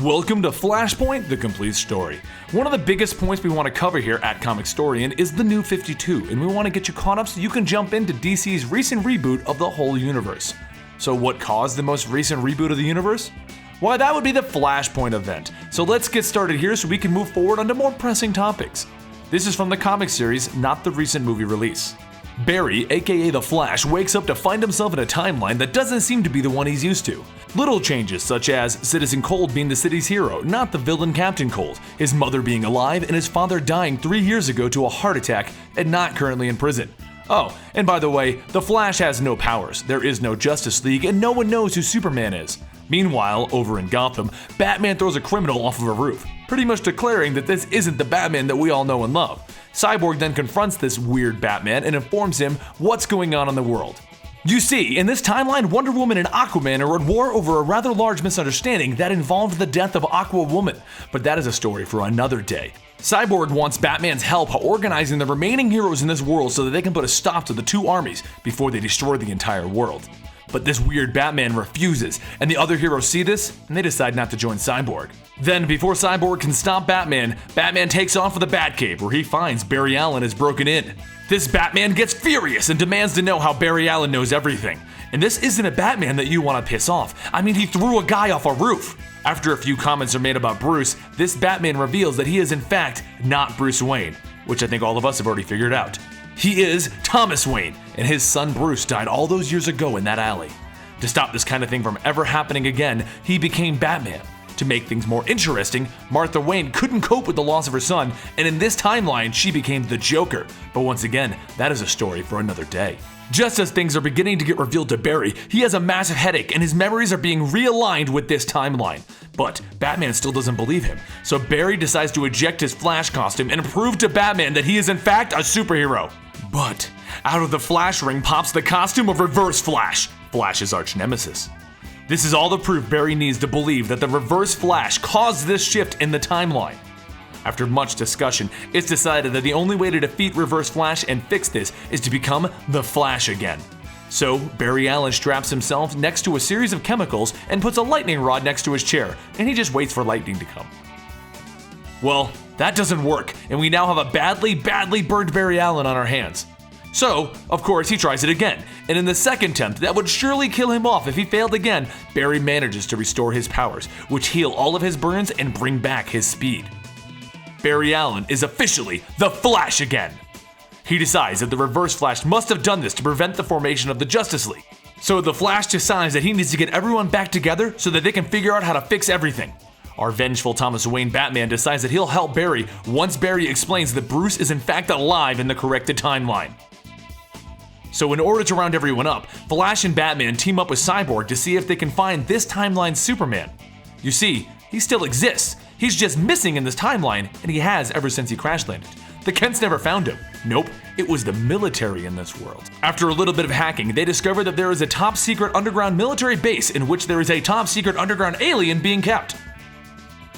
Welcome to Flashpoint, the complete story. One of the biggest points we want to cover here at Comicstorian is the New 52, and we want to get you caught up so you can jump into DC's recent reboot of the whole universe. So what caused the most recent reboot of the universe? Why, that would be the Flashpoint event. So let's get started here so we can move forward onto more pressing topics. This is from the comic series, not the recent movie release. Barry, aka The Flash, wakes up to find himself in a timeline that doesn't seem to be the one he's used to. Little changes, such as Citizen Cold being the city's hero, not the villain Captain Cold, his mother being alive, and his father dying 3 years ago to a heart attack and not currently in prison. Oh, and by the way, The Flash has no powers, there is no Justice League, and no one knows who Superman is. Meanwhile, over in Gotham, Batman throws a criminal off of a roof, pretty much declaring that this isn't the Batman that we all know and love. Cyborg then confronts this weird Batman and informs him what's going on in the world. You see, in this timeline, Wonder Woman and Aquaman are at war over a rather large misunderstanding that involved the death of Aquawoman, but that is a story for another day. Cyborg wants Batman's help organizing the remaining heroes in this world so that they can put a stop to the two armies before they destroy the entire world. But this weird Batman refuses, and the other heroes see this, and they decide not to join Cyborg. Then, before Cyborg can stop Batman, Batman takes off for the Batcave, where he finds Barry Allen is broken in. This Batman gets furious and demands to know how Barry Allen knows everything. And this isn't a Batman that you want to piss off. I mean, he threw a guy off a roof. After a few comments are made about Bruce, this Batman reveals that he is in fact not Bruce Wayne, which I think all of us have already figured out. He is Thomas Wayne, and his son Bruce died all those years ago in that alley. To stop this kind of thing from ever happening again, he became Batman. To make things more interesting, Martha Wayne couldn't cope with the loss of her son, and in this timeline, she became the Joker. But once again, that is a story for another day. Just as things are beginning to get revealed to Barry, he has a massive headache and his memories are being realigned with this timeline. But Batman still doesn't believe him, so Barry decides to eject his Flash costume and prove to Batman that he is in fact a superhero. But out of the Flash ring pops the costume of Reverse Flash, Flash's arch nemesis. This is all the proof Barry needs to believe that the Reverse Flash caused this shift in the timeline. After much discussion, it's decided that the only way to defeat Reverse Flash and fix this is to become the Flash again. So, Barry Allen straps himself next to a series of chemicals and puts a lightning rod next to his chair, and he just waits for lightning to come. Well, that doesn't work, and we now have a badly burned Barry Allen on our hands. So, of course, he tries it again, and in the second attempt that would surely kill him off if he failed again, Barry manages to restore his powers, which heal all of his burns and bring back his speed. Barry Allen is officially the Flash again. He decides that the Reverse Flash must have done this to prevent the formation of the Justice League. So the Flash decides that he needs to get everyone back together so that they can figure out how to fix everything. Our vengeful Thomas Wayne Batman decides that he'll help Barry once Barry explains that Bruce is in fact alive in the corrected timeline. So in order to round everyone up, Flash and Batman team up with Cyborg to see if they can find this timeline's Superman. You see, he still exists. He's just missing in this timeline, and he has ever since he crash landed. The Kents never found him. Nope, it was the military in this world. After a little bit of hacking, they discover that there is a top secret underground military base in which there is a top secret underground alien being kept.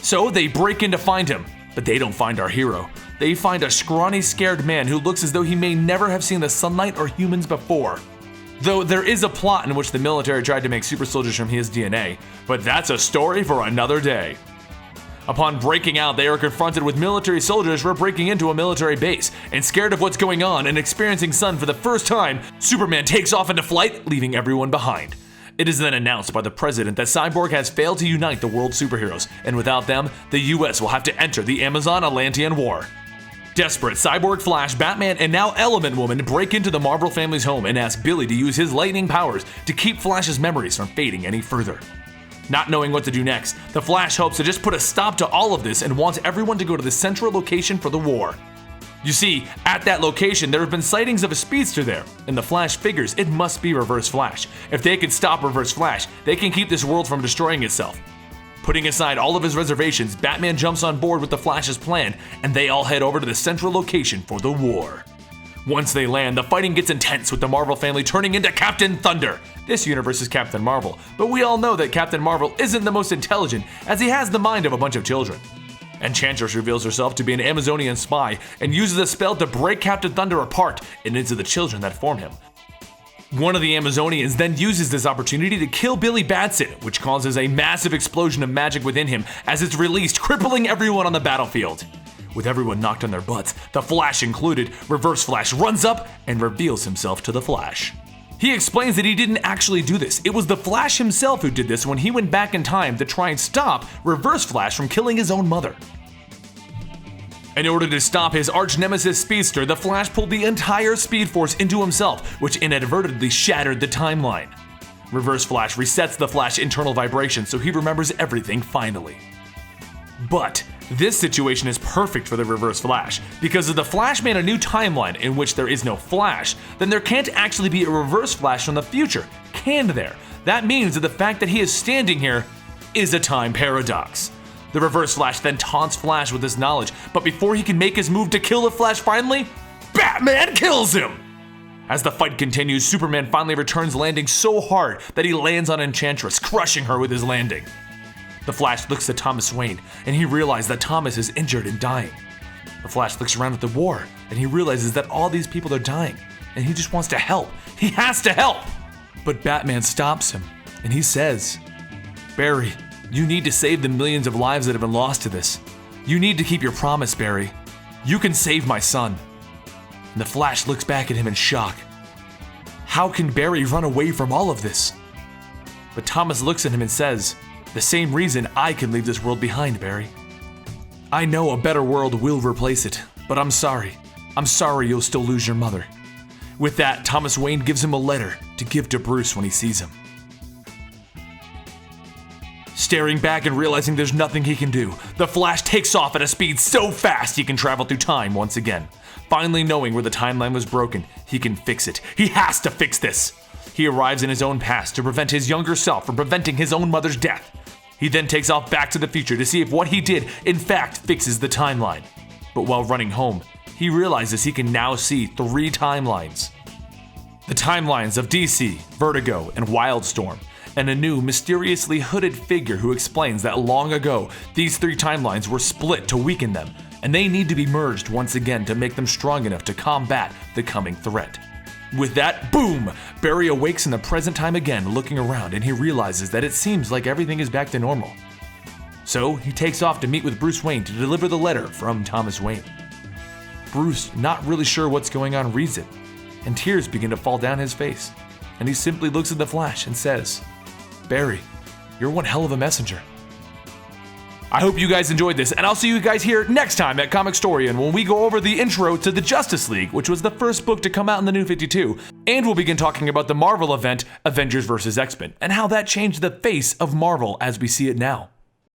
So they break in to find him, but they don't find our hero. They find a scrawny, scared man who looks as though he may never have seen the sunlight or humans before. Though there is a plot in which the military tried to make super soldiers from his DNA, but that's a story for another day. Upon breaking out, they are confronted with military soldiers for breaking into a military base, and scared of what's going on and experiencing sun for the first time, Superman takes off into flight, leaving everyone behind. It is then announced by the president that Cyborg has failed to unite the world's superheroes, and without them, the US will have to enter the Amazon-Atlantean War. Desperate, Cyborg, Flash, Batman, and now Element Woman break into the Marvel family's home and ask Billy to use his lightning powers to keep Flash's memories from fading any further. Not knowing what to do next, the Flash hopes to just put a stop to all of this and wants everyone to go to the central location for the war. You see, at that location there have been sightings of a speedster there, and the Flash figures it must be Reverse Flash. If they can stop Reverse Flash, they can keep this world from destroying itself. Putting aside all of his reservations, Batman jumps on board with the Flash's plan, and they all head over to the central location for the war. Once they land, the fighting gets intense with the Marvel family turning into Captain Thunder. This universe is Captain Marvel, but we all know that Captain Marvel isn't the most intelligent, as he has the mind of a bunch of children. Enchantress reveals herself to be an Amazonian spy and uses a spell to break Captain Thunder apart and into the children that form him. One of the Amazonians then uses this opportunity to kill Billy Batson, which causes a massive explosion of magic within him as it's released, crippling everyone on the battlefield. With everyone knocked on their butts, the Flash included, Reverse Flash runs up and reveals himself to the Flash. He explains that he didn't actually do this. It was the Flash himself who did this when he went back in time to try and stop Reverse Flash from killing his own mother. In order to stop his arch-nemesis Speedster, the Flash pulled the entire Speed Force into himself, which inadvertently shattered the timeline. Reverse Flash resets the Flash's internal vibration so he remembers everything finally. But this situation is perfect for the Reverse Flash, because if the Flash made a new timeline in which there is no Flash, then there can't actually be a Reverse Flash from the future, can there? That means that the fact that he is standing here is a time paradox. The Reverse Flash then taunts Flash with this knowledge, but before he can make his move to kill the Flash finally, Batman kills him! As the fight continues, Superman finally returns, landing so hard that he lands on Enchantress, crushing her with his landing. The Flash looks at Thomas Wayne, and he realizes that Thomas is injured and dying. The Flash looks around at the war, and he realizes that all these people are dying, and he just wants to help. He has to help! But Batman stops him, and he says, "Barry, you need to save the millions of lives that have been lost to this. You need to keep your promise, Barry. You can save my son." And the Flash looks back at him in shock. How can Barry run away from all of this? But Thomas looks at him and says, "The same reason I can leave this world behind, Barry. I know a better world will replace it, but I'm sorry. I'm sorry you'll still lose your mother." With that, Thomas Wayne gives him a letter to give to Bruce when he sees him. Staring back and realizing there's nothing he can do, the Flash takes off at a speed so fast he can travel through time once again. Finally knowing where the timeline was broken, he can fix it. He has to fix this! He arrives in his own past to prevent his younger self from preventing his own mother's death. He then takes off back to the future to see if what he did in fact fixes the timeline. But while running home, he realizes he can now see 3 timelines. The timelines of DC, Vertigo, and Wildstorm, and a new, mysteriously hooded figure who explains that long ago, these 3 timelines were split to weaken them, and they need to be merged once again to make them strong enough to combat the coming threat. With that, boom! Barry awakes in the present time again, looking around, and he realizes that it seems like everything is back to normal. So, he takes off to meet with Bruce Wayne to deliver the letter from Thomas Wayne. Bruce, not really sure what's going on, reads it, and tears begin to fall down his face, and he simply looks at the Flash and says, "Barry, you're one hell of a messenger." I hope you guys enjoyed this, and I'll see you guys here next time at Comicstorian when we go over the intro to the Justice League, which was the first book to come out in the New 52, and we'll begin talking about the Marvel event, Avengers vs. X-Men, and how that changed the face of Marvel as we see it now.